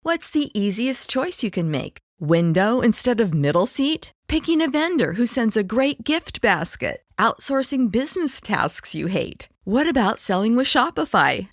What's the easiest choice you can make? Window instead of middle seat? Picking a vendor who sends a great gift basket? Outsourcing business tasks you hate? What about selling with Shopify?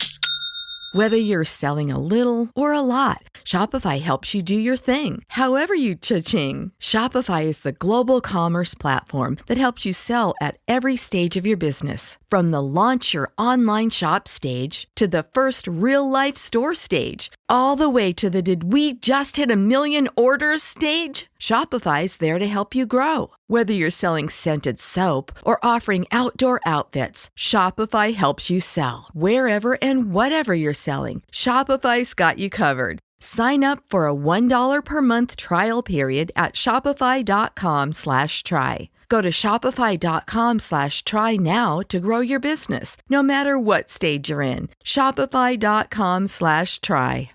Whether you're selling a little or a lot, Shopify helps you do your thing, however you cha-ching. Shopify is the global commerce platform that helps you sell at every stage of your business. From the launch your online shop stage to the first real-life store stage, all the way to the did we just hit a million orders stage. Shopify's there to help you grow. Whether you're selling scented soap or offering outdoor outfits, Shopify helps you sell. Wherever and whatever you're selling, Shopify's got you covered. Sign up for a $1 per month trial period at shopify.com/try. Go to shopify.com/try now to grow your business, no matter what stage you're in. Shopify.com/try.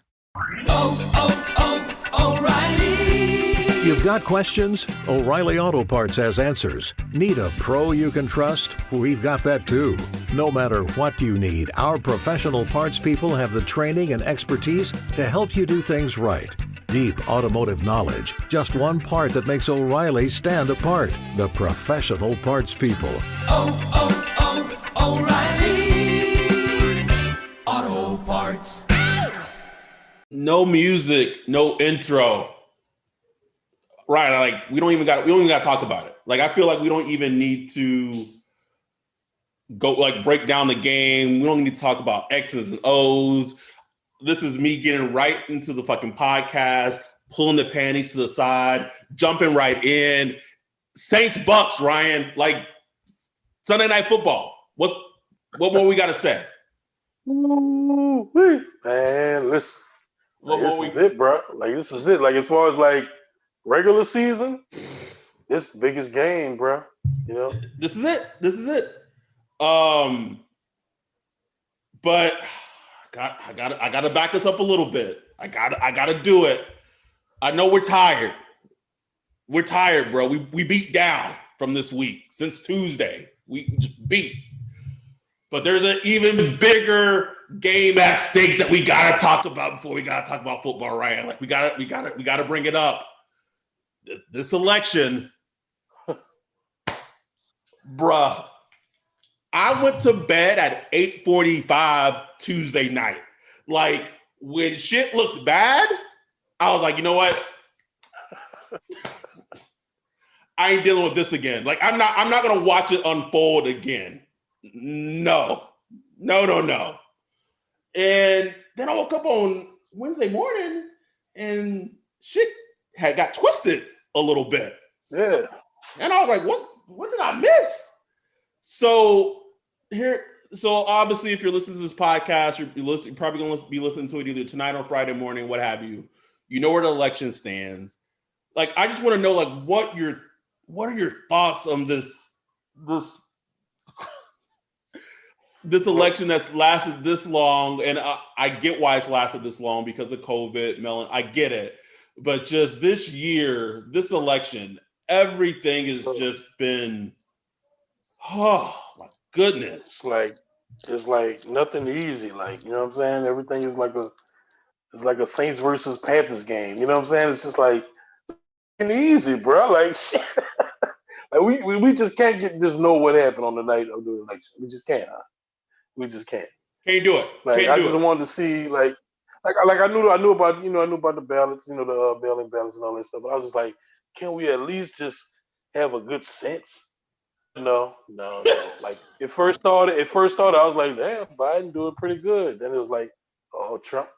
O'Reilly. You've got questions? O'Reilly Auto Parts has answers. Need a pro you can trust? We've got that too. No matter what you need, our professional parts people have the training and expertise to help you do things right. Deep automotive knowledge, just one part that makes O'Reilly stand apart. The professional parts people. O'Reilly Auto Parts. No music, no intro. Right, like we don't even got to talk about it. Like I feel like we don't even need to go like break down the game. We don't need to talk about X's and O's. This is me getting right into the fucking podcast, pulling the panties to the side, jumping right in. Saints Bucks, Ryan, like Sunday Night Football. What more we got to say? Ooh, man, listen. This is it, bro. Like this is it. Like as far as like regular season, this the biggest game, bro. You know, this is it. But I gotta back us up a little bit. I gotta do it. I know we're tired. We're tired, bro. We beat down from this week since Tuesday. We just beat. But there's an even bigger game at stakes that we gotta talk about before we gotta talk about football, right? Like we gotta bring it up. This election, bruh. I went to bed at 8:45 Tuesday night. Like when shit looked bad, I was like, you know what? I ain't dealing with this again. Like I'm not gonna watch it unfold again. No. And then I woke up on Wednesday morning and shit had got twisted a little bit. Yeah. And I was like, what did I miss? So obviously if you're listening to this podcast, you're probably going to be listening to it either tonight or Friday morning, what have you. You know where the election stands. Like, I just want to know, like, what are your thoughts on this election that's lasted this long? And I get why it's lasted this long because of COVID, Melon. I get it. But just this year, this election, everything has just been, oh my goodness. It's like nothing easy. Like, you know what I'm saying? Everything is like a Saints versus Panthers game. You know what I'm saying? It's just like easy, bro. Like shit. Like we just can't just know what happened on the night of the election. We just can't. Huh? We just can't. Can't do it. Like I just wanted to see like I knew about the ballots, the mail-in ballots and all that stuff. But I was just like, can we at least just have a good sense? No. Like it first started, I was like, damn, Biden doing pretty good. Then it was like, oh, Trump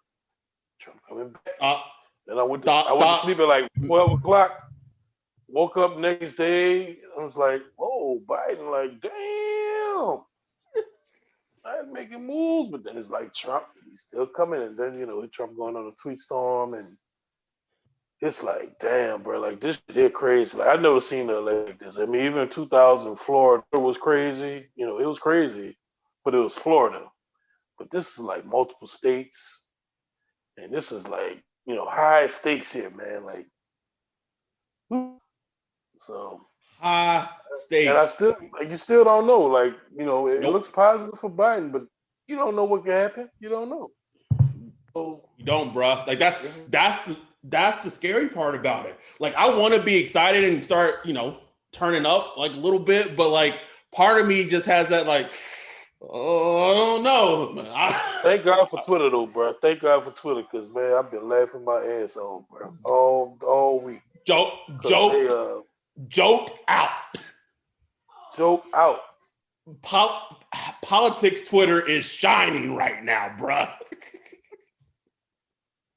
coming back. Then I went to sleep at like 12 o'clock. Woke up next day. I was like, whoa, Biden, like, damn. I'm making moves, but then it's like Trump, he's still coming. And then, Trump going on a tweet storm. And it's like, damn, bro, like this shit crazy. Like, I've never seen it like this. I mean, even in 2000, Florida was crazy. It was crazy, but it was Florida. But this is like multiple states. And this is like, high stakes here, man. Like, so. State. And you still don't know. Like, it looks positive for Biden, but you don't know what can happen. You don't know. You don't, bro. Like that's the scary part about it. Like I want to be excited and start, turning up like a little bit, but like part of me just has that like, oh, I don't know. Man. Thank God for Twitter though, bro. Thank God for Twitter, because man, I've been laughing my ass off, bro, all week. Joke out. Joke out. Politics Twitter is shining right now, bro.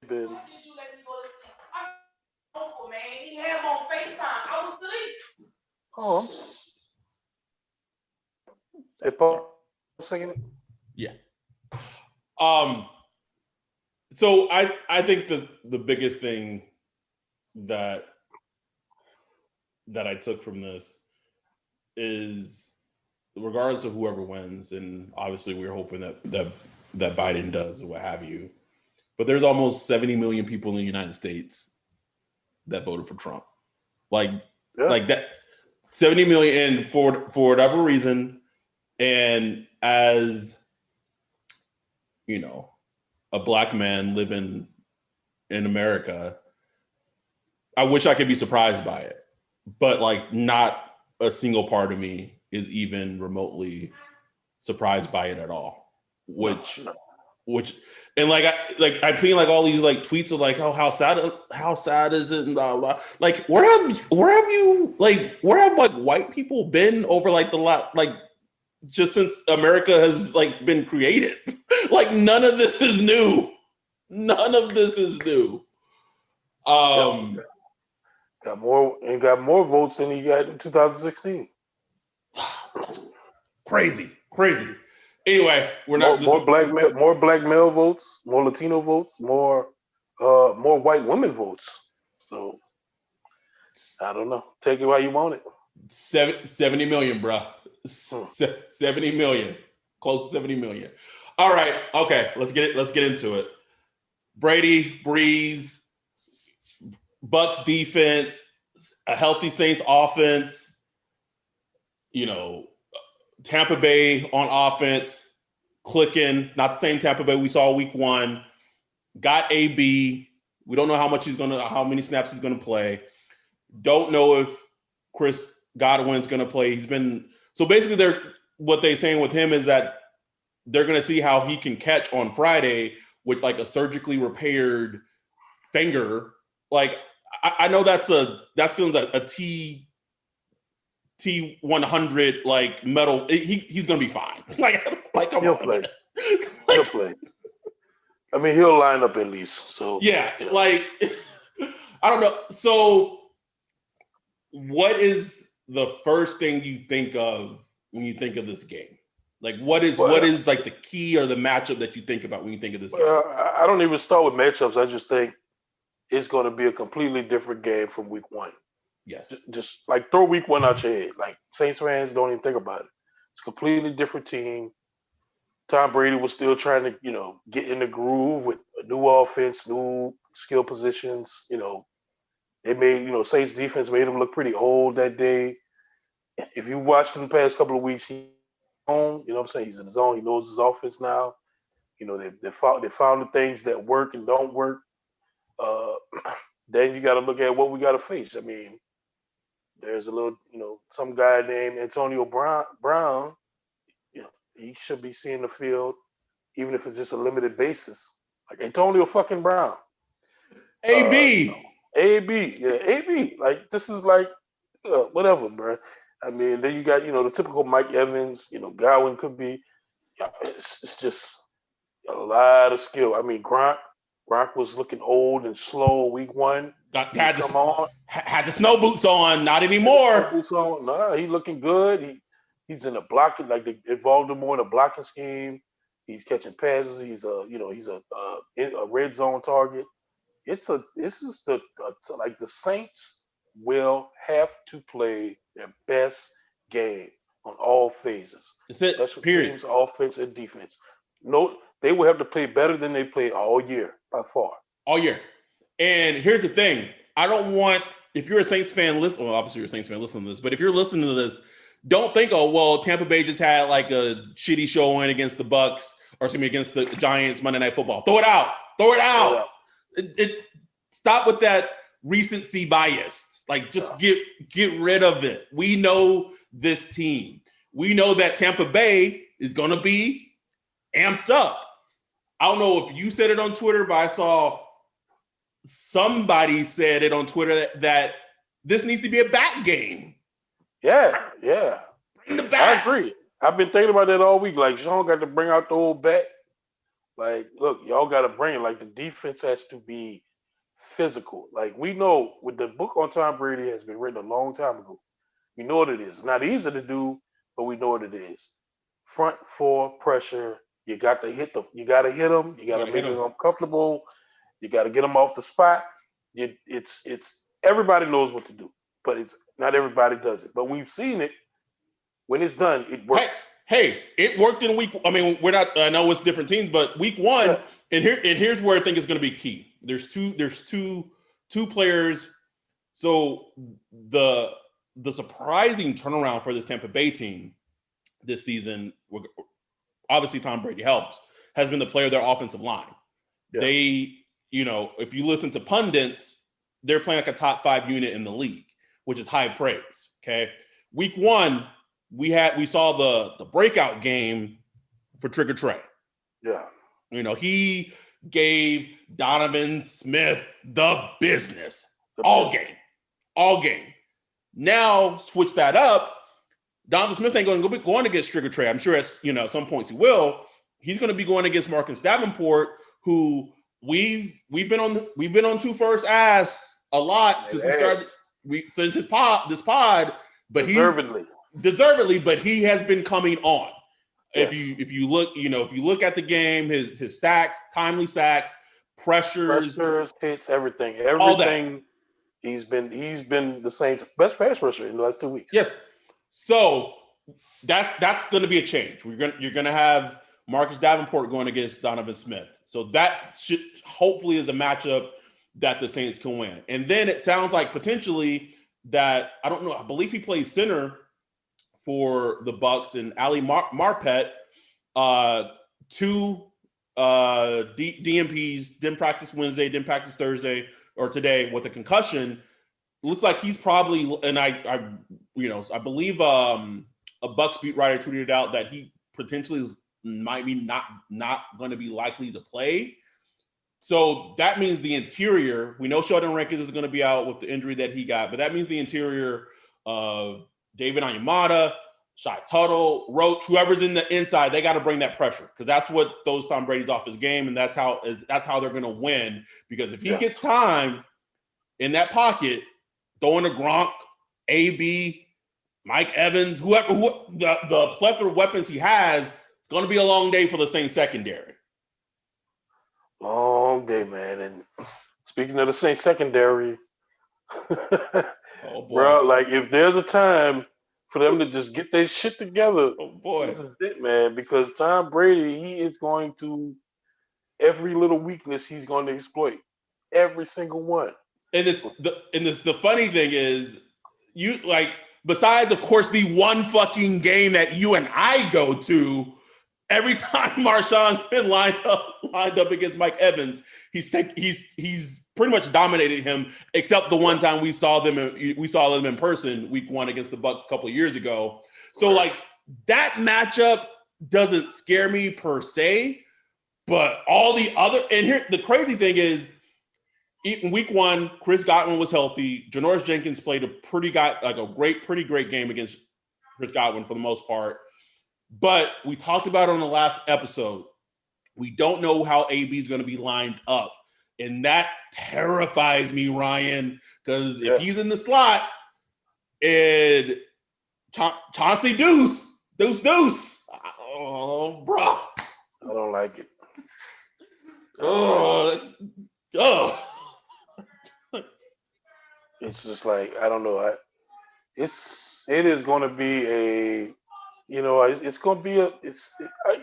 Been, Man, he had him on FaceTime. I was asleep. oh, hey, Paul, singing it. Yeah. So I think the biggest thing that I took from this is, regardless of whoever wins, and obviously we're hoping that Biden does or what have you, but there's almost 70 million people in the United States that voted for Trump. Like that 70 million, and for whatever reason, and as a black man living in America, I wish I could be surprised by it, but like not a single part of me is even remotely surprised by it at all. Which and I've seen like all these like tweets of like, oh, how sad is it, and blah blah. Like where have like white people been over like the lot, like just since America has like been created? Like none of this is new. Got more votes than he got in 2016. Crazy. Anyway, we're not more black male votes, more Latino votes, more white women votes. So I don't know. Take it how you want it. 70 million, bro. 70 million, close to 70 million. All right, okay, let's get into it. Brady, Breeze, Bucks defense, a healthy Saints offense. Tampa Bay on offense, clicking. Not the same Tampa Bay we saw week 1. Got AB. We don't know how many snaps he's gonna play. Don't know if Chris Godwin's gonna play. So basically what they're saying with him is that they're gonna see how he can catch on Friday with like a surgically repaired finger. Like I know that's gonna be a T100 like metal. He's gonna be fine. Like come he'll on. play. He'll play. I mean, he'll line up at least. So yeah. Like I don't know. So what is the first thing you think of when you think of this game? Like what is like the key or the matchup that you think about when you think of this game? I don't even start with matchups. I just think it's going to be a completely different game from week 1. Yes. Just like throw week 1 out your head. Like Saints fans don't even think about it. It's a completely different team. Tom Brady was still trying to, get in the groove with a new offense, new skill positions. They made, Saints defense made him look pretty old that day. If you watched him the past couple of weeks, he's on, what I'm saying? He's in his zone. He knows his offense now. They found the things that work and don't work. Then you got to look at what we got to face. I mean, there's a little, some guy named Antonio Brown. He should be seeing the field, even if it's just a limited basis. Like Antonio fucking Brown. AB. AB. Like, this is like, whatever, bro. I mean, then you got, the typical Mike Evans, Godwin could be. It's just a lot of skill. I mean, Gronk was looking old and slow week 1. Had the snow boots on, not anymore. Boots on. Nah, he looking good. He's in the blocking, like they involved him more in a blocking scheme. He's catching passes. He's a red zone target. The Saints will have to play their best game on all phases. That's it. Special Period. teams, offense, and defense. No, they will have to play better than they played all year by far. All year. And here's the thing. If you're a Saints fan, obviously you're a Saints fan listening to this, but if you're listening to this, don't think, oh, well, Tampa Bay just had like a shitty showing against the Bucks, or against the Giants Monday Night Football. Throw it out. Throw it out. Stop with that recency bias. Like, just get rid of it. We know this team. We know that Tampa Bay is going to be amped up. I don't know if you said it on Twitter, but I saw somebody said it on Twitter that this needs to be a bat game. Yeah. Bring the bat. I agree. I've been thinking about that all week. Like, Sean got to bring out the old bat. Like, look, y'all got to bring it. Like, the defense has to be physical. Like, we know with the book on Tom Brady has been written a long time ago. We know what it is. It's not easy to do, but we know what it is. Front four pressure. You got to hit them. You got to hit them. You got to make them uncomfortable. You got to get them off the spot. It's everybody knows what to do, but it's not everybody does it. But we've seen it. When it's done, it works. Hey, it worked in week. I mean, we're not. I know it's different teams, but week one, and here's where I think it's going to be key. There's two players. So the surprising turnaround for this Tampa Bay team this season, obviously Tom Brady helps, has been the player of their offensive line. Yeah. They, if you listen to pundits, they're playing like a top 5 unit in the league, which is high praise. Okay, week one. We saw the breakout game for Trigger Trey. Yeah. He gave Donovan Smith the business all game. Now switch that up. Donovan Smith ain't going to be going against Trigger Trey. I'm sure at some points he will. He's going to be going against Marcus Davenport, who we've been on Two First ass a lot since we started since this pod, but deservedly, but he has been coming on. Yes. If you look at the game, his sacks, timely sacks, pressures, hits, everything. He's been the Saints' best pass rusher in the last 2 weeks. Yes. So that's going to be a change. You're going to have Marcus Davenport going against Donovan Smith. So that should hopefully is a matchup that the Saints can win. And then it sounds like potentially that, I don't know, I believe he plays center for the Bucks, and Ali Marpet, 2 DMPs, didn't practice Wednesday, didn't practice Thursday or today with a concussion. Looks like he's probably, and I believe a Bucks beat writer tweeted out that he potentially might be not going to be likely to play. So that means the interior, we know Sheldon Rankins is going to be out with the injury that he got, but that means the interior of David Onyemata, Shy Tuttle, Roach, whoever's in the inside, they got to bring that pressure because that's what throws Tom Brady's off his game, and that's how they're going to win. Because if he gets time in that pocket, throwing to Gronk, AB, Mike Evans, whoever the plethora of weapons he has, it's going to be a long day for the Saints secondary. Long day, man. And speaking of the Saints secondary, bro, like if there's a time for them to just get their shit together, this is it, man. Because Tom Brady, he is going to every little weakness he's going to exploit, every single one. And the funny thing is, you like besides of course the one fucking game that you and I go to. Every time Marshawn's been lined up against Mike Evans, he's pretty much dominated him, except the one time we saw them in person, week 1 against the Bucs a couple of years ago. So like that matchup doesn't scare me per se, but all the other, and here the crazy thing is, in week 1, Chris Godwin was healthy. Janoris Jenkins played a pretty great game against Chris Godwin for the most part. But we talked about it on the last episode. We don't know how AB is going to be lined up. And that terrifies me, Ryan, because if he's in the slot and Chauncey Deuce. Oh, bro. I don't like it. It's just like, I don't know. It is going to be it's going to be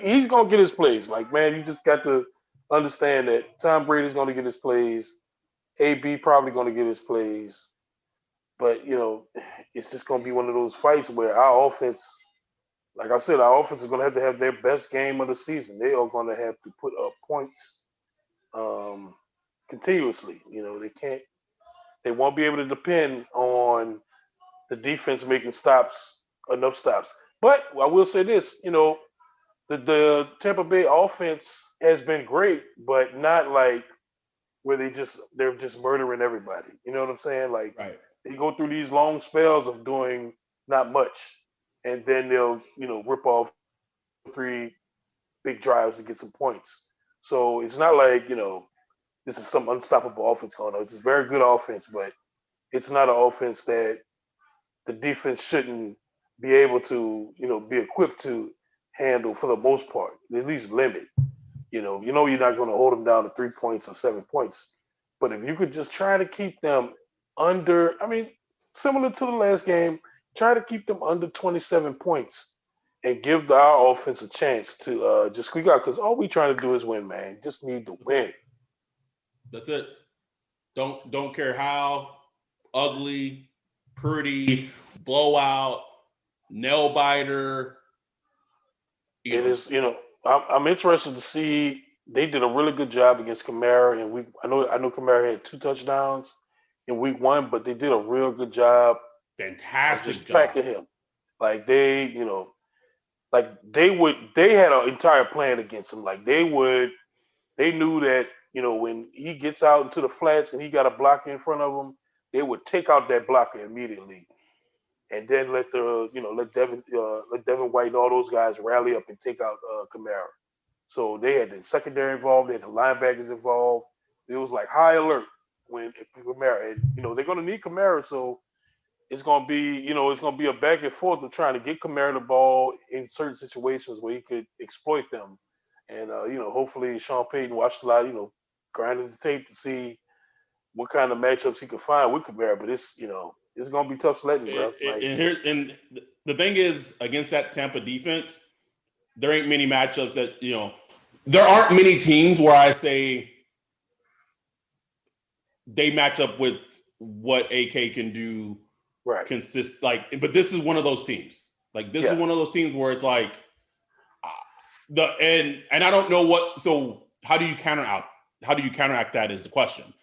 he's going to get his plays. Like, man, you just got to understand that Tom Brady's going to get his plays. AB probably going to get his plays. But, it's just going to be one of those fights where our offense, like I said, our offense is going to have their best game of the season. They are going to have to put up points continuously. They won't be able to depend on the defense making enough stops. But I will say this, the Tampa Bay offense has been great, but not like where they're just murdering everybody. You know what I'm saying? Like Right. they go through these long spells of doing not much, and then they'll rip off 3 big drives to get some points. So it's not like this is some unstoppable offense going on. It's a very good offense, but it's not an offense that the defense shouldn't be able to be equipped to handle for the most part. At least limit. You're not going to hold them down to 3 points or 7 points. But if you could just try to keep them under, I mean, similar to the last game, try to keep them under 27 points and give our offense a chance to just squeak out. Because all we trying to do is win, man. Just need to win. That's it. Don't care how ugly, pretty, blowout, nail biter. It is, I'm interested to see. They did a really good job against Kamara, and I know Kamara had 2 touchdowns in week 1, but they did a real good job. Fantastic Just job. tracking him. Like they had an entire plan against him. Like they knew that when he gets out into the flats and he got a blocker in front of him, they would take out that blocker immediately, and then let Devin White and all those guys rally up and take out Kamara. So they had the secondary involved, they had the linebackers involved. It was like high alert when Kamara, and they're going to need Kamara, so it's going to be a back and forth of trying to get Kamara the ball in certain situations where he could exploit them. And hopefully Sean Payton watched a lot, grinding the tape to see what kind of matchups he could find with Kamara. But it's going to be tough sledding, bro. And the thing is, against that Tampa defense, there ain't many matchups that there aren't many teams where I say they match up with what AK can do. Right. But this is one of those teams. This is one of those teams where it's like and I don't know what. So how do you counteract that is the question.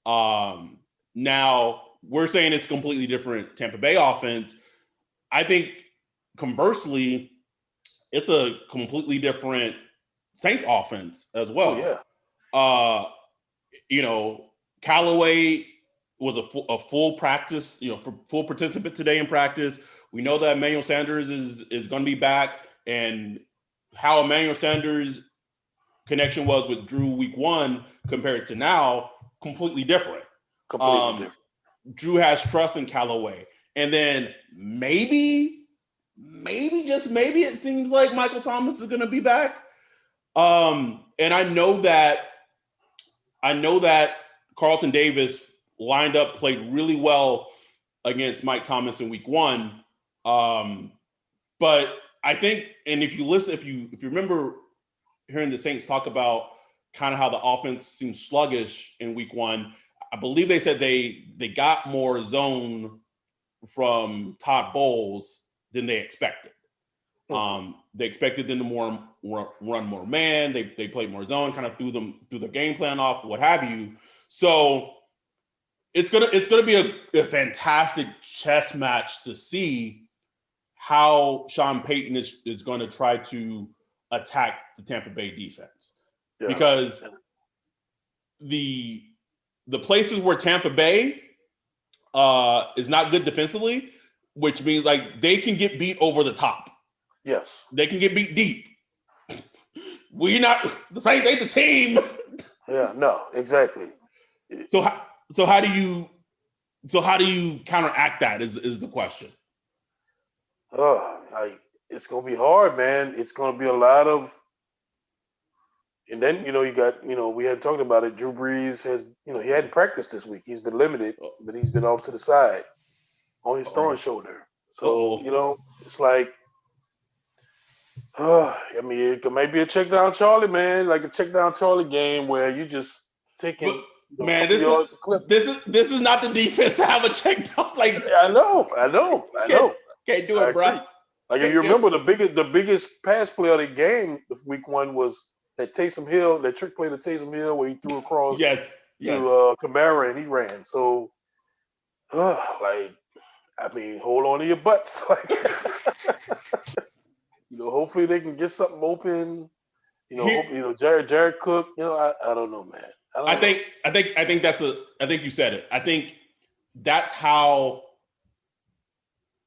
Now we're saying it's completely different Tampa Bay offense. I think conversely, it's a completely different Saints offense as well. Oh, yeah. Callaway was a full practice, full participant today in practice. We know that Emmanuel Sanders is going to be back, and how Emmanuel Sanders' connection was with Drew week 1 compared to now, completely different. Drew has trust in Callaway. And then maybe just maybe it seems like Michael Thomas is going to be back. And I know that Carlton Davis played really well against Mike Thomas in week 1. But I think, and if you remember hearing the Saints talk about kind of how the offense seemed sluggish in week 1, I believe they said they got more zone from Todd Bowles than they expected. They expected them to run more man. They played more zone, kind of threw the game plan off, what have you. So it's gonna be a fantastic chess match to see how Sean Payton is going to try to attack the Tampa Bay defense, because the places where Tampa Bay is not good defensively, which means they can get beat over the top. Yes, they can get beat deep. The Saints ain't the team. Yeah, no, exactly. So how do you counteract that is the question. It's gonna be hard, man. It's gonna be a lot of, and then you got we had talked about it. Drew Brees has he hadn't practiced this week. He's been limited, but he's been off to the side on his throwing shoulder. So it's like, I mean, it might be a check down Charlie, man, like a check down Charlie game where you just taking. Man, this is not the defense to have a check down. I know. Can't do it, bro. Like if you remember, the biggest pass play of the game of week 1 was that Taysom Hill, that trick play to Taysom Hill where he threw across Yes. to Kamara and he ran. So, like, I mean, hold on to your butts. Like, hopefully they can get something open. Jared Cook. I don't know, man. I think you said it. I think that's how,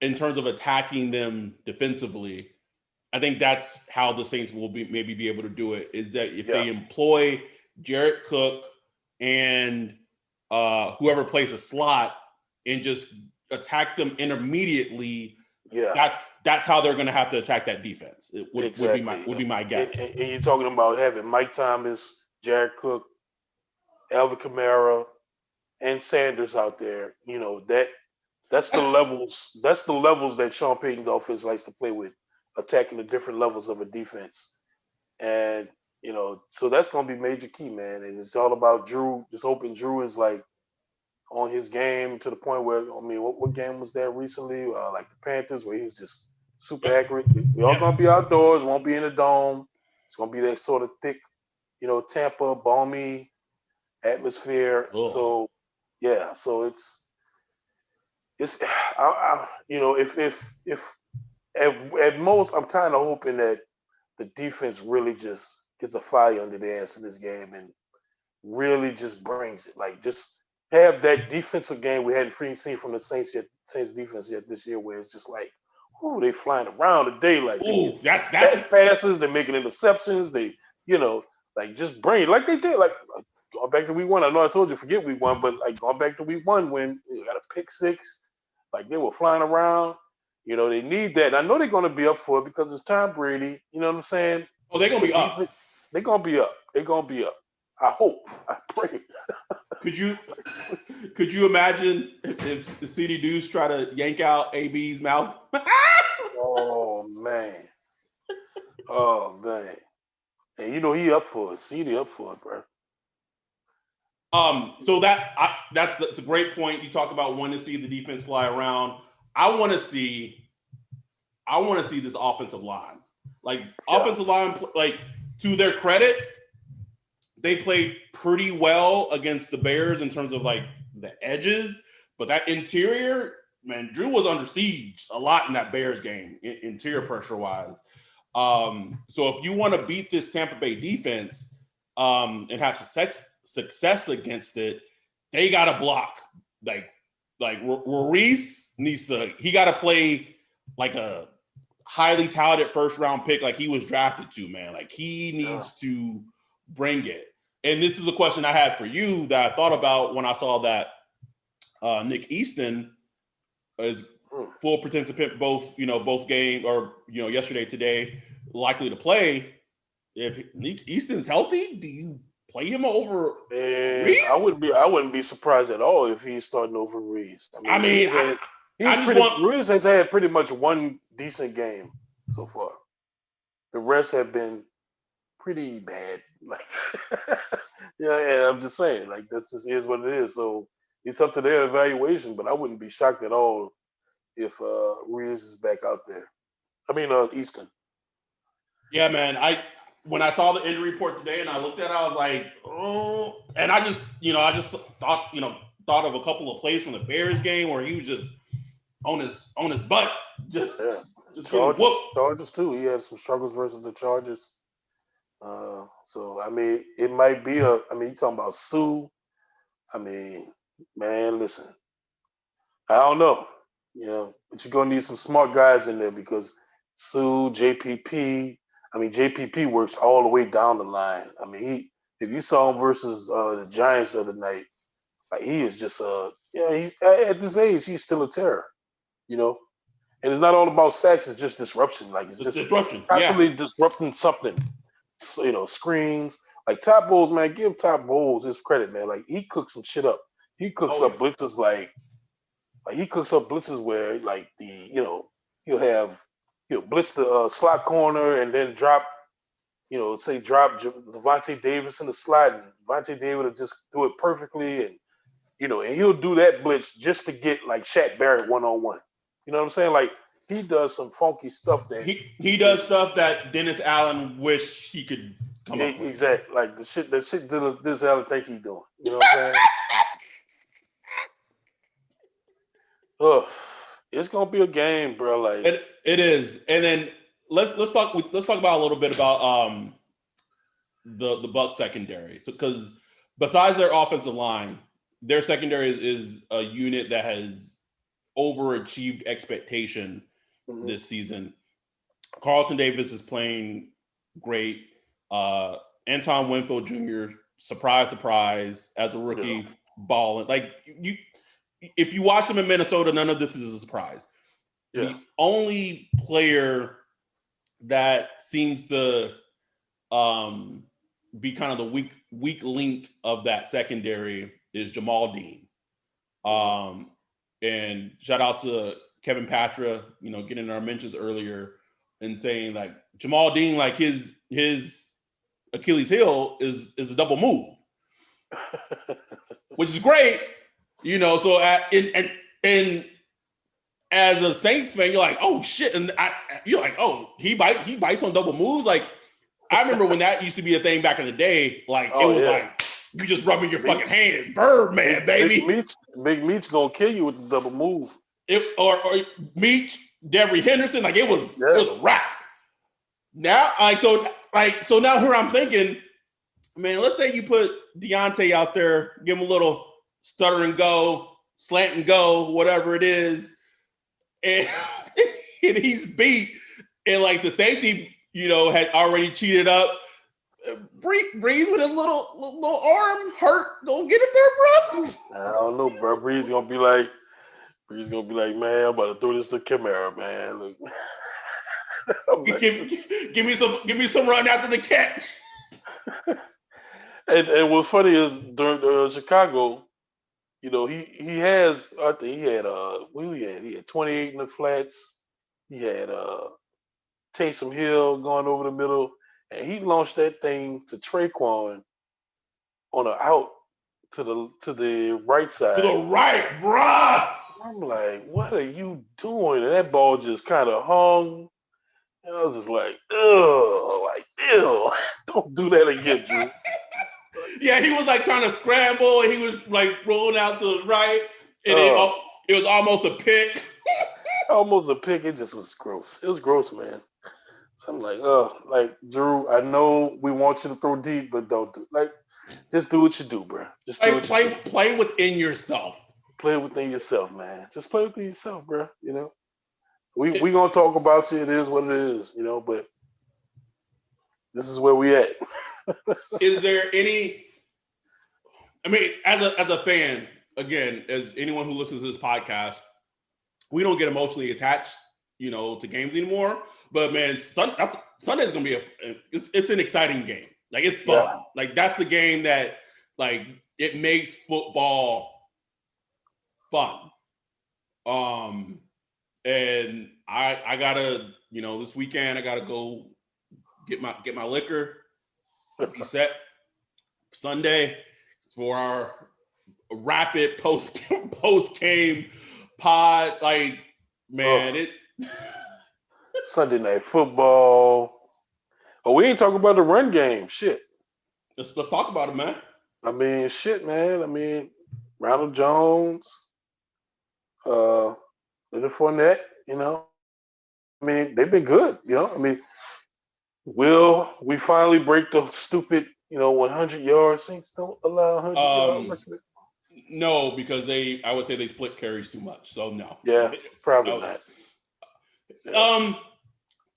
in terms of attacking them defensively, I think that's how the Saints will maybe be able to do it, is that if they employ Jared Cook and whoever plays a slot and just attack them intermediately, that's how they're going to have to attack that defense. It would be my guess. And you're talking about having Mike Thomas, Jared Cook, Alvin Kamara, and Sanders out there. That's the levels. That's the levels that Sean Payton's offense likes to play with, attacking the different levels of a defense. And so that's going to be major key, man. And it's all about Drew. Just hoping Drew is like on his game to the point where, I mean, what game was that recently? Like the Panthers, where he was just super accurate. We all going to be outdoors, won't be in the dome. It's going to be that sort of thick, Tampa, balmy atmosphere. Ugh. So, so it's if at most, I'm kind of hoping that the defense really just gets a fire under their ass in this game and really just brings it. Like, just have that defensive game we hadn't seen from the Saints defense yet this year, where it's just like, ooh, they flying around today. Like, that's passes, they're making interceptions, they, like, just bring it like they did. Like, going back to week one, I know I told you forget week one, but like going back to week one when you got a pick six, like they were flying around. They need that. And I know they're going to be up for it because it's Tom Brady. You know what I'm saying? Oh, they're going to be up. They're going to be up. They're going to be up. I hope. I pray. Could you imagine if the CD Deuce try to yank out AB's mouth? Oh man. And he up for it. CD up for it, bro. So that's a great point. You talk about wanting to see the defense fly around. I want to see this offensive line. Offensive line, like, to their credit, they played pretty well against the Bears in terms of like the edges, but that interior, man, Drew was under siege a lot in that Bears game, interior pressure wise. So if you want to beat this Tampa Bay defense and have success against it, they got to block. Like Ruiz he got to play like a highly talented first round pick, like he was drafted to, man. Like, he needs to bring it. And this is a question I had for you that I thought about when I saw that Nick Easton is full participant both game, or yesterday, today, likely to play. If Nick Easton's healthy, do you play him over Reese? I wouldn't be surprised at all if he's starting over Reese. Reese has had pretty much one decent game so far. The rest have been pretty bad. Like, and I'm just saying, like, that's just is what it is. So it's up to their evaluation, but I wouldn't be shocked at all if Reese is back out there. Easton. Yeah, man. When I saw the injury report today and I looked at it, I was like, oh, and I just thought of a couple of plays from the Bears game where he was just on his butt. Just Chargers too. He had some struggles versus the Chargers. So it might be you talking about Sue. Man, listen, I don't know, but you're gonna need some smart guys in there because Sue, JPP. JPP works all the way down the line. If you saw him versus the Giants the other night, like, he is just he's at this age, he's still a terror, And it's not all about sacks; it's just disruption. Like, it's just disruption, constantly disrupting something. Screens. Like, Todd Bowles, man, give Todd Bowles his credit, man. Like, he cooks some shit up. He cooks up blitzes like he cooks up blitzes where, like, he'll blitz the slot corner and then drop Devontae Davis in the slot, and Devontae Davis will just do it perfectly, and and he'll do that blitz just to get like Shaq Barrett one-on-one. You know what I'm saying? Like, he does some funky stuff that he does stuff that Dennis Allen wish he could come up with. Exactly. Like the shit this Allen think he doing. You know what I'm saying? Oh, it's gonna be a game, bro. Like it is. And then let's talk about a little bit about the Bucs secondary. So because besides their offensive line, their secondary is a unit that has overachieved expectation this season. Carlton Davis is playing great. Anton Winfield Jr., surprise, as a rookie, balling. Like if you watch him in Minnesota, none of this is a surprise. Yeah. The only player that seems to be kind of the weak link of that secondary is Jamal Dean. And shout out to Kevin Patra, getting our mentions earlier and saying like Jamal Dean, like his Achilles heel is a double move, which is great, So and as a Saints fan, you're like, oh shit, and you're like, oh, he bites on double moves. Like I remember when that used to be a thing back in the day. Like it was like you just rubbing your fucking hand, Birdman, baby. Big Meat's gonna kill you with the double move. Or Meach, Devery Henderson, like it was a wrap. Now, so now here I'm thinking, man, let's say you put Deontay out there, give him a little stutter and go, slant and go, whatever it is, and, and he's beat, and like the safety, had already cheated up. Breeze with his little arm hurt, don't get it there, bro. I don't know, bro. Breeze gonna be like, man, I'm about to throw this to Camara, man. Look. give me some run after the catch. and what's funny is during Chicago, he has, I think he had he had 28 in the flats. He had Taysom Hill going over the middle, and he launched that thing to Traquan on an out to the right side. To the right, bruh. I'm like, what are you doing? And that ball just kind of hung. And I was just like, ew, don't do that again, Drew. Yeah, he was like trying to scramble, and he was like rolling out to the right, and it was almost a pick. Almost a pick. It just was gross. It was gross, man. So I'm like, Drew, I know we want you to throw deep, but don't do just do what you do, bro. Just play within yourself. Play within yourself, man. Just play within yourself, bro. We gonna talk about you. It is what it is, but this is where we at. Is there any? I mean, as a fan, again, as anyone who listens to this podcast, we don't get emotionally attached, to games anymore. But man, Sunday's gonna be it's an exciting game. Like it's fun. Yeah. Like that's the game that like it makes football fun. And I gotta, this weekend I gotta go get my liquor, be set Sunday for our rapid post game pod. Like, man, Sunday night football. Oh, we ain't talking about the run game. Shit. Let's talk about it, man. I mean, shit, man. I mean, Ronald Jones, Leonard Fournette, I mean, they've been good, I mean, will we finally break the stupid, 100 yards? Saints don't allow 100 yards. No, because I would say they split carries too much. So no. Yeah, probably not. Yeah.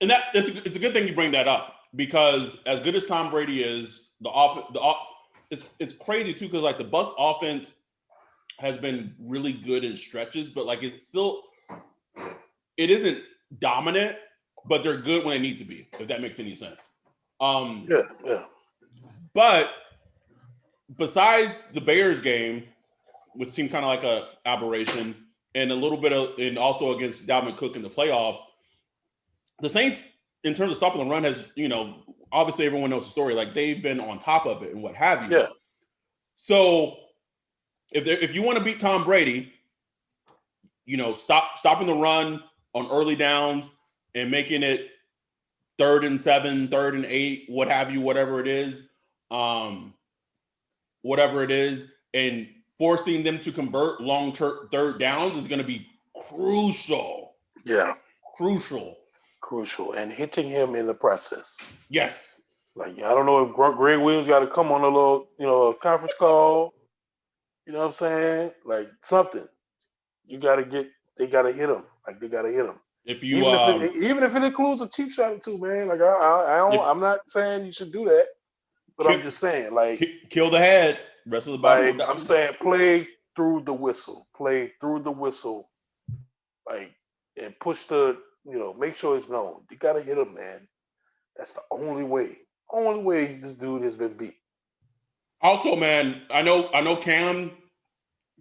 And it's a good thing you bring that up because as good as Tom Brady is, it's crazy too because like the Bucs offense has been really good in stretches, but like it isn't dominant, but they're good when they need to be, if that makes any sense. Yeah. But besides the Bears game, which seemed kind of like a aberration, and a little bit and also against Dalvin Cook in the playoffs, the Saints, in terms of stopping the run, has, obviously everyone knows the story. Like they've been on top of it and what have you. Yeah. So if you want to beat Tom Brady, stopping the run on early downs and making it 3rd and 7, 3rd and 8, what have you, whatever it is, and forcing them to convert long-term third downs is going to be crucial. Yeah. Crucial, and hitting him in the process. Yes. Like, I don't know if Greg Williams got to come on a little, conference call. You know what I'm saying? Like, something. They got to hit him. Like, they got to hit him. If you even if it includes a cheap shot or two, man. Like, I'm not saying you should do that, but I'm just saying, like, kill the head, rest of the body. Like, I'm saying, play through the whistle. Like, and push make sure it's known. You got to hit him, man. That's the only way. This dude has been beat. Also, man, I know Cam's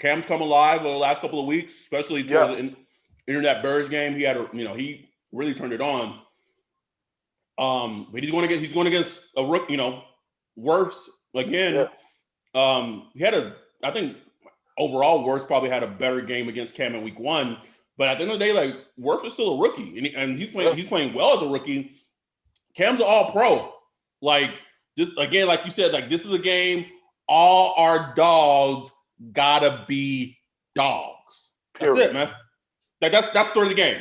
come alive over the last couple of weeks, especially towards the end of that Bears game. He had he really turned it on. But he's going against a rook, Wirfs again. Yeah. He had I think overall Wirfs probably had a better game against Cam in week 1. But at the end of the day, like, Wirfs is still a rookie, and he's playing well as a rookie. Cam's an all-pro. Like, just again, like you said, like, this is a game. All our dogs gotta be dogs. That's it, man. Like, that's the story of the game.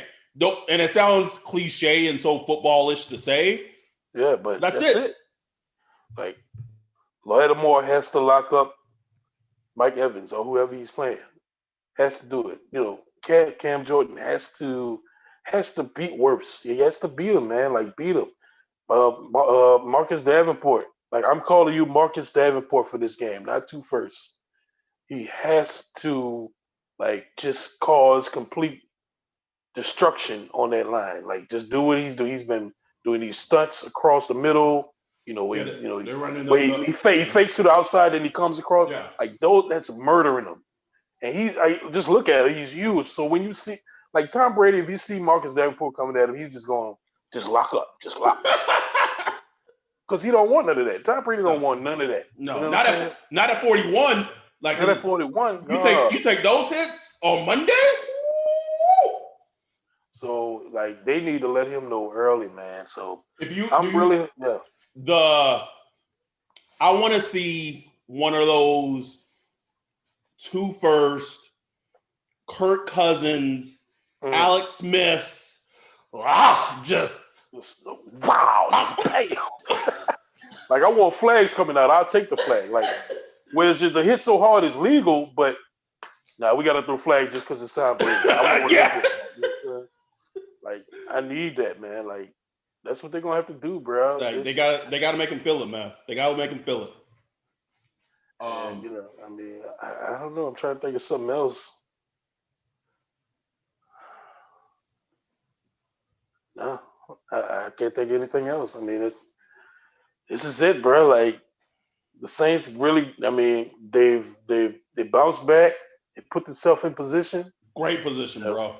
And it sounds cliche and so footballish to say. Yeah, but that's it. Like, Lattimore has to lock up Mike Evans or whoever he's playing. Has to do it. Cam Jordan has to beat Wirfs. He has to beat him, man. Like, beat him. Marcus Davenport. Like, I'm calling you Marcus Davenport for this game, not 2 firsts. He has to, like, just cause complete destruction on that line. Like, just do what he's doing. He's been doing these stunts across the middle. He fakes to the outside and he comes across. Yeah. Like, that's murdering him. And just look at it. He's huge. So when you see, like, Tom Brady, if you see Marcus Davenport coming at him, he's just going, just lock up. Because he don't want none of that. Tom Brady don't want none of that. No, not at 41. Like, not at 41. You take those hits on Monday? So, like, they need to let him know early, man. So I want to see one of those 2 first, Kirk Cousins, Alex Smiths. Just bam. Like, I want flags coming out. I'll take the flag. Like, where it's just the hit so hard is legal, but we got to throw flag just because it's time. Like, I need that, man. Like, that's what they're gonna have to do, bro. Like, they gotta make him feel it, man. They gotta make him feel it. I don't know. I'm trying to think of something else. No, I can't think of anything else. I mean, this is it, bro. Like, the Saints really. I mean, they bounced back. They put themselves in position. Great position, bro.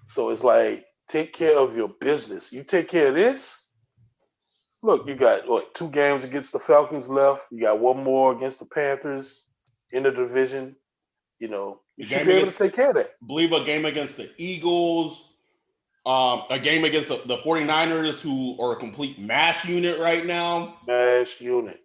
So it's like, take care of your business. You take care of this. Look, you got 2 games against the Falcons left. You got 1 more against the Panthers in the division. You should be able to take care of that. I believe a game against the Eagles, a game against the 49ers, who are a complete mash unit right now. Mash unit.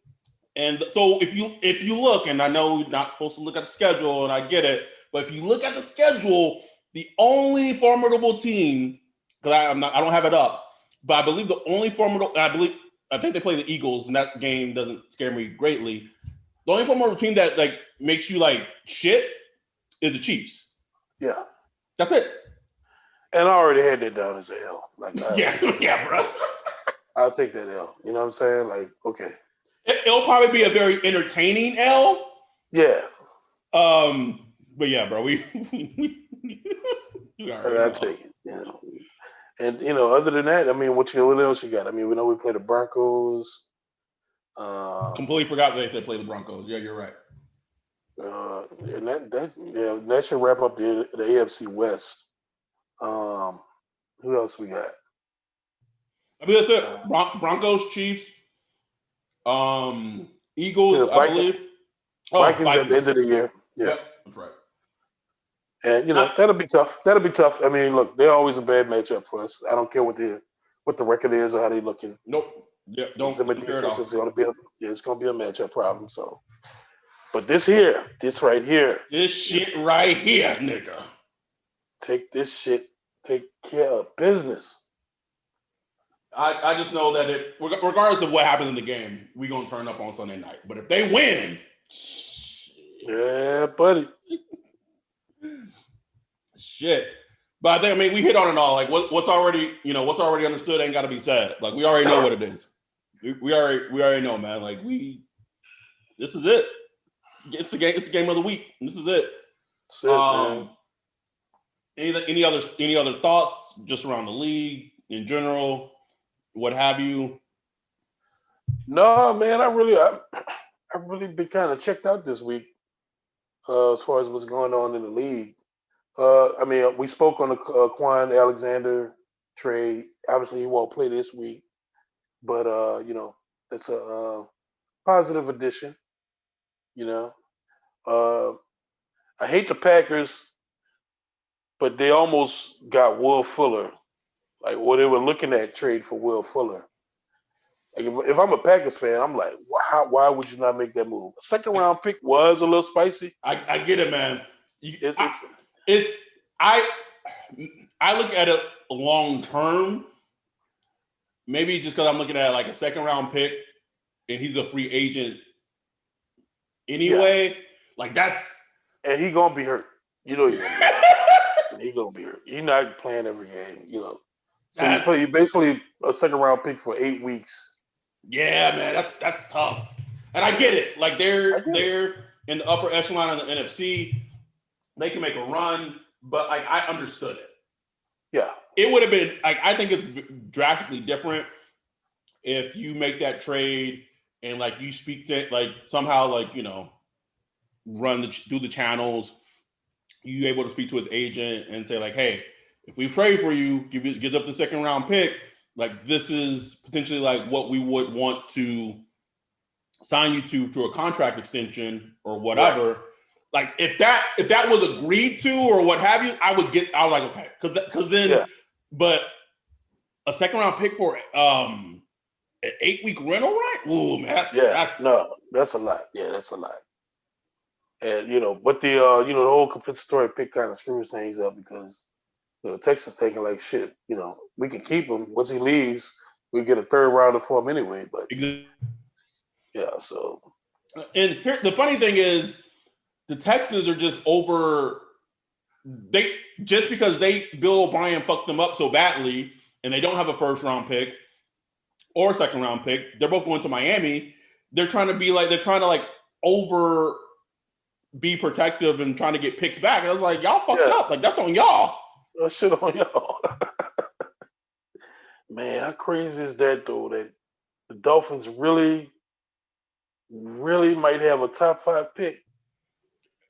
And so if you look, and I know we're not supposed to look at the schedule, and I get it, but if you look at the schedule, the only formidable team, because I don't have it up, but I believe the only formidable, I think they play the Eagles, and that game doesn't scare me greatly. The only formidable team that, like, makes you like shit is the Chiefs. Yeah, that's it. And I already had that down as a L. Like, yeah, bro. I'll take that L. You know what I'm saying? Like, okay. It'll probably be a very entertaining L. Yeah. But yeah, bro, we I'll take it. And other than that, I mean, what else you got? I mean, we know we play the Broncos. Completely forgot they play the Broncos. Yeah, you're right. And that should wrap up the AFC West. Who else we got? I mean, that's it. Broncos, Chiefs, Eagles, I believe. Vikings at the end of the year. Yeah, yep, that's right. And that'll be tough. I mean, look, they're always a bad matchup for us. I don't care what what the record is or how they looking. Nope. Yeah, don't Zimmer compare it defense off. is going to be it's going to be a matchup problem. So, but this right here, This shit right here, nigga. take care of business. I just know that regardless of what happens in the game, we're gonna turn up on Sunday night. But if they win, yeah, buddy. Shit. But I mean, we hit on it all. Like what's already understood ain't got to be said. Like we already know what it is. We already know, man. Like this is it. It's the game. It's the game of the week. This is it. Man. Any other thoughts just around the league in general, what have you? No, man. I really been kind of checked out this week as far as what's going on in the league. I mean, we spoke on the Quan Alexander trade. Obviously, he won't play this week, but that's a positive addition. I hate the Packers, but they almost got Will Fuller. Like, what they were looking at trade for Will Fuller. Like, if I'm a Packers fan, I'm like, why would you not make that move? A second round pick was a little spicy. I get it, man. I look at it long term. Maybe just because I'm looking at like a second round pick, and he's a free agent anyway. Yeah. Like and he gonna be hurt. He gonna be hurt. He's not playing every game. So you basically a second round pick for 8 weeks. Yeah, man, that's tough. And I get it. Like they're in the upper echelon of the NFC. They can make a run, but like I understood it. Yeah. It would have been like I think it's drastically different if you make that trade and like you speak to like somehow like do the channels. You able to speak to his agent and say like, hey, if we trade for you, give up the second round pick. Like this is potentially like what we would want to sign you to a contract extension or whatever. Right. Like if that was agreed to or what have you, I was like, okay, because then, but a second round pick for an 8-week rental, right? Ooh, man, that's a lot. Yeah, that's a lot. And but the the whole compensatory pick kind of screws things up because Texas thinking like shit. We can keep him once he leaves. We get a third rounder for him anyway. But yeah, so. And here, the funny thing is, the Texans are just over. Just because Bill O'Brien fucked them up so badly, and they don't have a first round pick or a second round pick. They're both going to Miami. They're trying to over be protective and trying to get picks back. And I was like, y'all fucked up. Like that's on y'all. That shit on y'all. Man, how crazy is that though? That the Dolphins really might have a top 5 pick.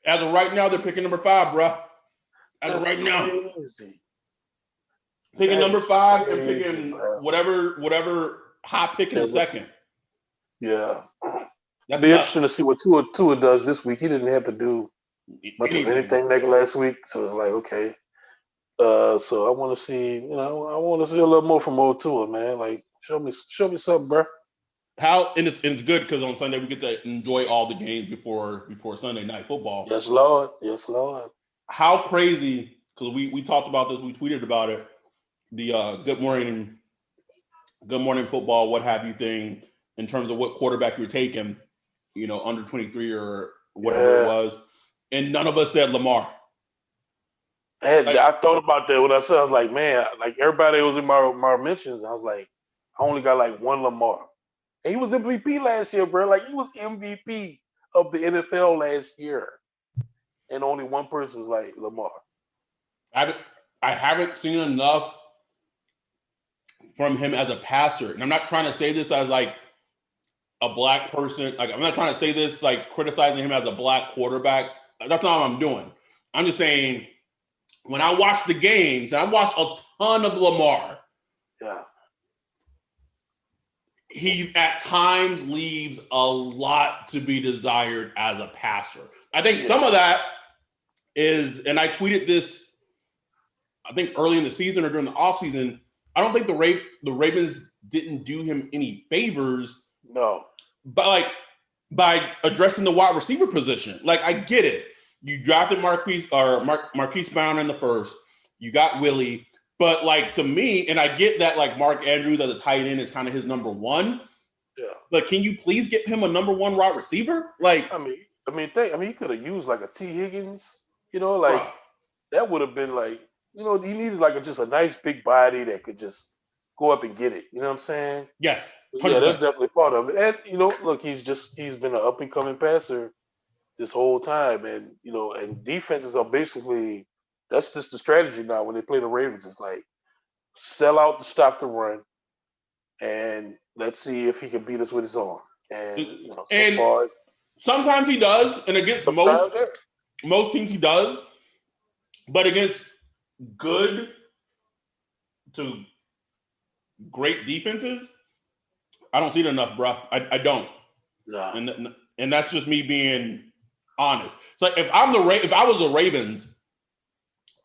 As of right now, they're picking number 5, bro. As of right now. Picking number 5 and picking whatever high pick in the second. Yeah. It'll be interesting to see what Tua does this week. He didn't have to do much of anything like last week. So it's like, okay. So I want to see, I want to see a little more from old Tua, man. Like, show me something, bro. And it's good because on Sunday we get to enjoy all the games before Sunday night football. Yes, Lord. Yes, Lord. How crazy, because we talked about this, we tweeted about it, the good morning football, what have you thing, in terms of what quarterback you're taking, under 23 or whatever it was. And none of us said Lamar. I thought about that when I said, I was like, man, like everybody was in my mentions. I was like, I only got like one Lamar. And he was MVP last year, bro. Like he was MVP of the NFL last year. And only one person was like Lamar. I haven't seen enough from him as a passer. And I'm not trying to say this as like a black person. Like I'm not trying to say this like criticizing him as a black quarterback. That's not what I'm doing. I'm just saying when I watch the games, and I watched a ton of Lamar. Yeah. He at times leaves a lot to be desired as a passer. I think some of that is, and I tweeted this, I think early in the season or during the offseason, I don't think the Ravens didn't do him any favors. No. But by addressing the wide receiver position. Like, I get it. You drafted Marquise Brown in the first. You got Willie. But, like, to me, and I get that, like, Mark Andrews as a tight end is kind of his number one. Yeah. But can you please get him a number one wide receiver? Like, he could have used like a T. Higgins, like that would have been like, he needed like just a nice big body that could just go up and get it. You know what I'm saying? Yes. 100%. Yeah, that's definitely part of it. And look, he's been an up and coming passer this whole time, and and defenses are basically that's just the strategy now when they play the Ravens. It's like sell out to stop the run, and let's see if he can beat us with his arm. And sometimes he does, and against most teams he does, but against good to great defenses, I don't see it enough, bro. I don't. Nah. And that's just me being honest. So if I was the Ravens,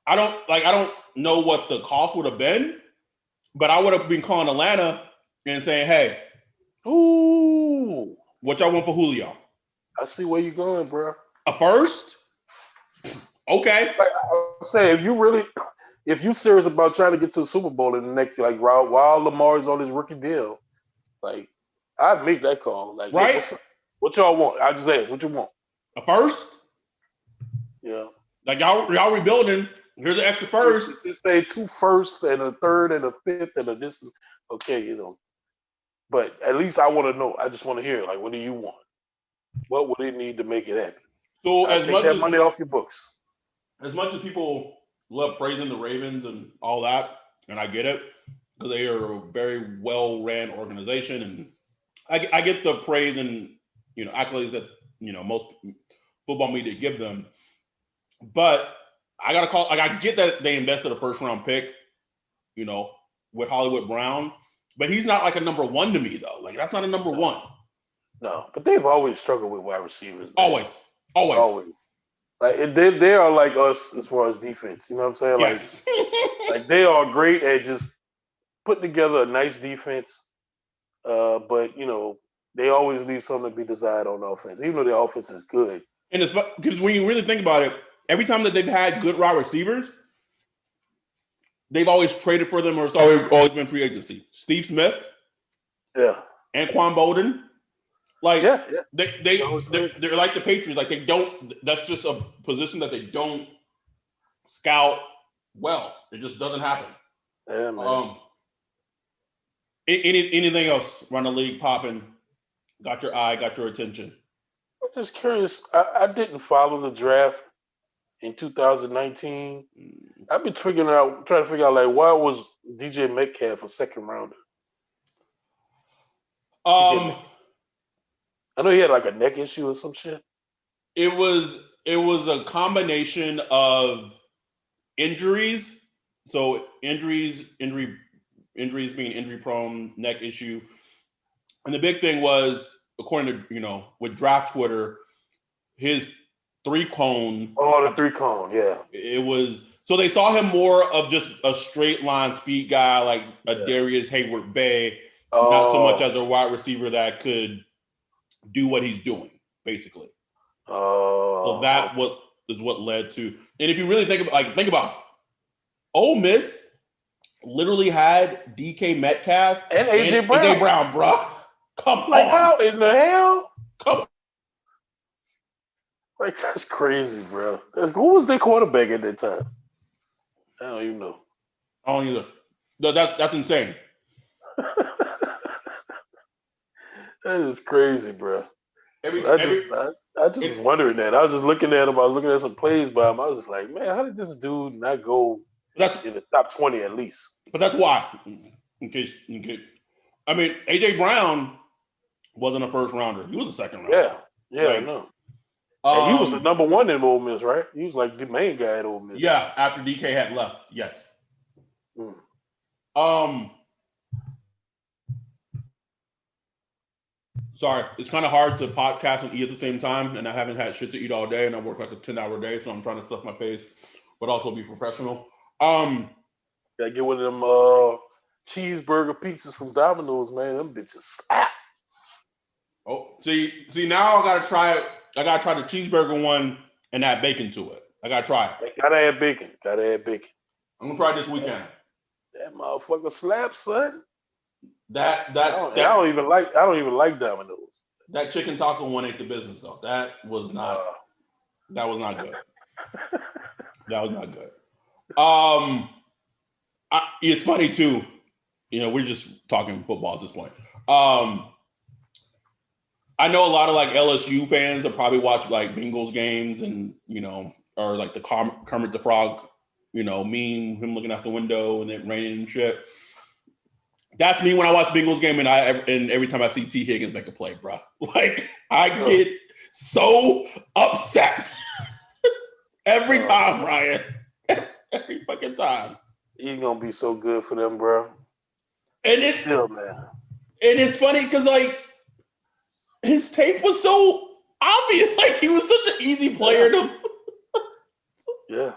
I don't know what the cost would have been, but I would have been calling Atlanta and saying, hey, ooh, what y'all want for Julio? I see where you're going, bro. A first? Okay. Like I'm saying, if you serious about trying to get to the Super Bowl in the next, like while Lamar is on his rookie deal, like I'd make that call. Like, right? What y'all want? I just ask, what you want? A first? Yeah. Like y'all rebuilding. Here's an extra first. Just say 2 firsts and a third and a fifth and a this. Okay, But at least I want to know. I just want to hear, like, what do you want? What would it need to make it happen? So take that money off your books. As much as people love praising the Ravens and all that, and I get it, because they are a very well-ran organization, and I get the praise and accolades that most football media give them. But I gotta call. Like, I get that they invested a first-round pick, with Hollywood Brown. But he's not like a number one to me, though. Like, that's not a number one. No, but they've always struggled with wide receivers. Man. Always. Like, they are like us as far as defense. You know what I'm saying? Yes. Like they are great at just putting together a nice defense. But they always leave something to be desired on offense, even though their offense is good. And it's because when you really think about it, every time that they've had good wide receivers, they've always traded for them, or it's always been free agency. Steve Smith, Anquan Bolden, like they're like the Patriots. Like, they don't. That's just a position that they don't scout well. It just doesn't happen. Yeah, man. Anything else around the league popping? Got your eye? Got your attention? I'm just curious. I didn't follow the draft in 2019. I've been trying to figure out, like, why was DJ Metcalf a second rounder? I know he had like a neck issue or some shit. It was a combination of injuries. So injuries being injury prone, neck issue. And the big thing was, according to, with draft Twitter, his 3-cone. Oh, the 3-cone, yeah. It was, so they saw him more of just a straight line speed guy, like a Darius Hayward Bay, not so much as a wide receiver that could do what he's doing, basically. So that is what led to. And if you really think about it, Ole Miss literally had DK Metcalf and AJ Brown. AJ Brown, bro. Come on. Like, how in the hell? Come on. Like, that's crazy, bro. Who was their quarterback at that time? I don't even know. I don't either. No, that's insane. That is crazy, bro. I just was wondering that. I was just looking at him. I was looking at some plays by him. I was just like, man, how did this dude not go in the top 20 at least? But that's why. In case, I mean, AJ Brown wasn't a first rounder. He was a second rounder. Yeah, I know. And he was the number one in Ole Miss, right? He was like the main guy at Ole Miss. Yeah, after DK had left. Yes. Sorry, it's kind of hard to podcast and eat at the same time, and I haven't had shit to eat all day, and I work like a 10-hour day, so I'm trying to stuff my face, but also be professional. Gotta get one of them cheeseburger pizzas from Domino's, man. Them bitches slap. Oh, see, now I gotta try it. I gotta try the cheeseburger one and add bacon to it. I gotta try it. Gotta add bacon. I'm gonna try it this weekend. That motherfucker slap, son. I don't even like Domino's. That chicken taco one ain't the business though. That was not good. That was not good. It's funny too. We're just talking football at this point. I know a lot of like LSU fans that probably watch like Bengals games and or like the Kermit the Frog, meme, him looking out the window and it raining and shit. That's me when I watch Bengals game and every time I see T. Higgins make a play, bro. Like I get so upset every time, Ryan. Every fucking time. He's gonna be so good for them, bro. And it's still, man. And it's funny because like his tape was so obvious. Like he was such an easy player to. Yeah.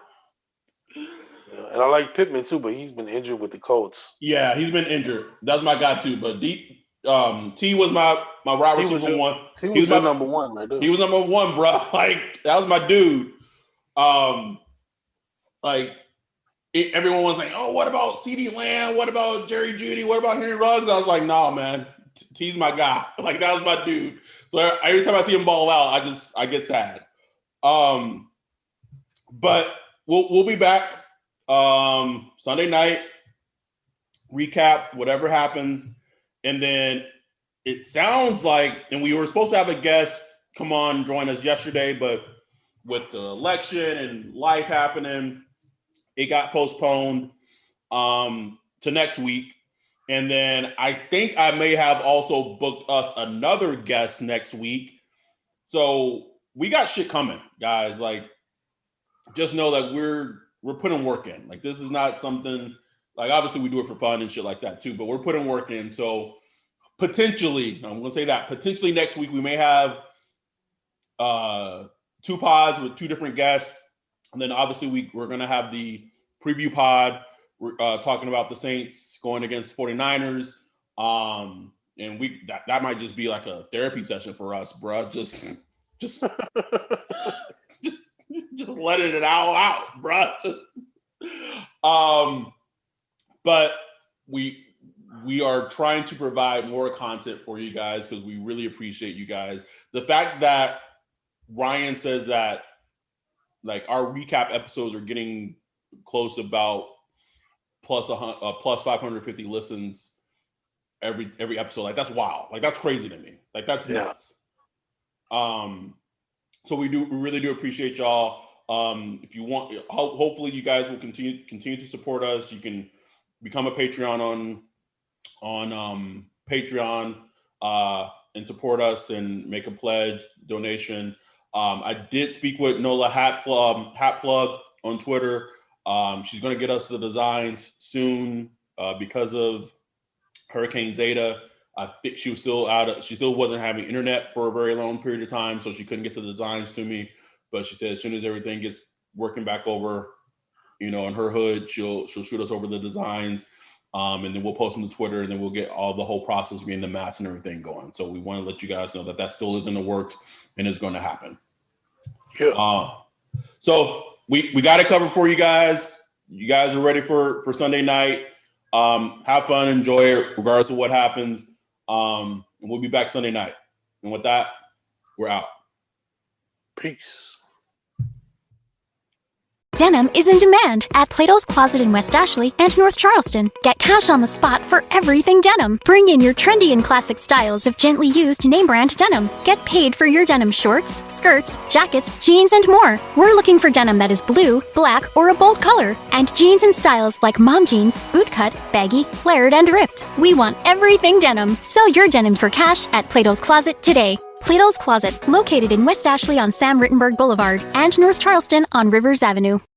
And I like Pittman too, but he's been injured with the Colts. Yeah, he's been injured. That's my guy too. But T was my wide receiver one. He was my number one right there. He was number one, bro. Like that was my dude. Everyone was like, "Oh, what about CeeDee Lamb? What about Jerry Jeudy? What about Henry Ruggs?" I was like, "Nah, man, T's my guy. Like that was my dude." So every time I see him ball out, I get sad. But we'll be back Sunday night. Recap whatever happens, and then it sounds like, and we were supposed to have a guest come on join us yesterday, but with the election and life happening, it got postponed to next week. And then I think I may have also booked us another guest next week. So we got shit coming, guys. Like, just know that we're putting work in. Like, this is not something, like, obviously we do it for fun and shit like that too, but we're putting work in. So potentially, I'm going to say that, potentially next week we may have 2 pods with 2 different guests. And then obviously we're going to have the preview pod. We're talking about the Saints going against 49ers. And that might just be like a therapy session for us, bro. Just letting it all out, bro. But we are trying to provide more content for you guys because we really appreciate you guys. The fact that Ryan says that like our recap episodes are getting close to about plus 550 listens every episode. Like that's wild. Like that's crazy to me. Like that's nuts. So we really do appreciate y'all. If you want, hopefully you guys will continue to support us. You can become a Patreon on Patreon and support us and make a pledge donation. I did speak with Nola Hat Plug on Twitter. She's going to get us the designs soon because of Hurricane Zeta. I think she still wasn't having internet for a very long period of time, so she couldn't get the designs to me. But she said as soon as everything gets working back over, in her hood, she'll shoot us over the designs, and then we'll post them to Twitter, and then we'll get all the whole process being the mats and everything going. So we want to let you guys know that still is in the works and is going to happen. Yeah. So we got it covered for you guys. You guys are ready for Sunday night. Have fun, enjoy it, regardless of what happens. And we'll be back Sunday night. And with that, we're out. Peace. Denim is in demand at Plato's Closet in West Ashley and North Charleston. Get cash on the spot for everything denim. Bring in your trendy and classic styles of gently used name brand denim. Get paid for your denim shorts, skirts, jackets, jeans, and more. We're looking for denim that is blue, black, or a bold color. And jeans in styles like mom jeans, bootcut, baggy, flared, and ripped. We want everything denim. Sell your denim for cash at Plato's Closet today. Plato's Closet, located in West Ashley on Sam Rittenberg Boulevard and North Charleston on Rivers Avenue.